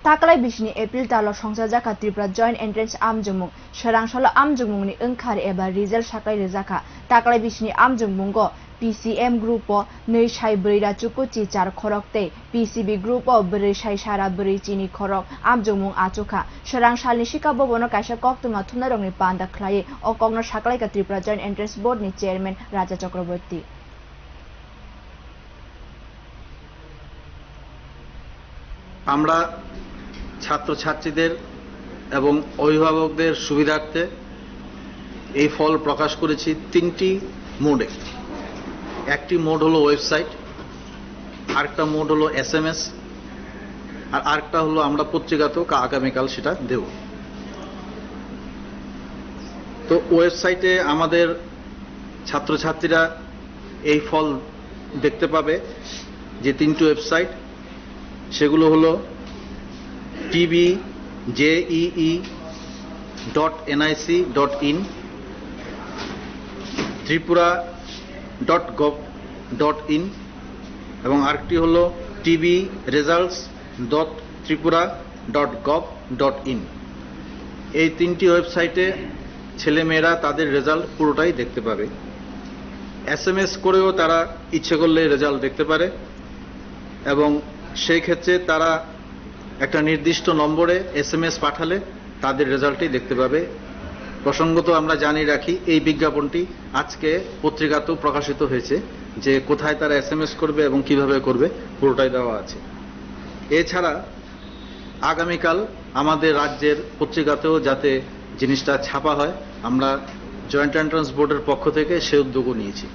Takalai bisni April talo songsa jaka Tripura Joint Entrance Amjungmung Serangsalo Amjungmungni engkari eba result sakai rezaka Takalai bisni Amjungmungo PCM Group o nei sai brira chukuchi char khorokte PCB Group o bri sai sara bri chini khorok Amjungmung achuka Serangsalni sikabo bono kaisa koktuma thunarongni panda khlai o kongno saklai ka Tripura Joint Entrance Board ni chairman Raja Chakraborty আমরা ছাত্রছাত্রীদের এবং অভিভাবকদের সুবিধার্থে এই ফল প্রকাশ করেছি তিনটি মোডে। একটি মোড হলো ওয়েবসাইট, আরেকটা মোড হলো এসএমএস, আর আরেকটা হলো আমরা পত্রিকাতেও আগামীকাল সেটা দেব। তো ওয়েবসাইটে আমাদের ছাত্রছাত্রীরা এই ফল দেখতে পাবে। যে তিনটি ওয়েবসাইট সেগুলো হলো tbjee.nic.in, tripura.gov.in এবং আরেকটি হলো tbresults.tripura.gov.in। এই তিনটি ওয়েবসাইটে ছেলেমেয়েরা তাদের রেজাল্ট পুরোটাই দেখতে পাবে। এসএমএস করেও তারা ইচ্ছে করলে রেজাল্ট দেখতে পারে এবং সেই ক্ষেত্রে তারা একটা নির্দিষ্ট নম্বরে এসএমএস পাঠালে তাদের রেজাল্টই দেখতে পাবে। প্রসঙ্গত আমরা জানিয়ে রাখি এই বিজ্ঞাপনটি আজকে পত্রিকাতেও প্রকাশিত হয়েছে যে কোথায় তারা এসএমএস করবে এবং কিভাবে করবে পুরোটাই দেওয়া আছে। এছাড়া আগামীকাল আমাদের রাজ্যের পত্রিকাতেও যাতে জিনিসটা ছাপা হয় আমরা জয়েন্ট এন্ট্রান্স বোর্ডের পক্ষ থেকে সে উদ্যোগও নিয়েছি।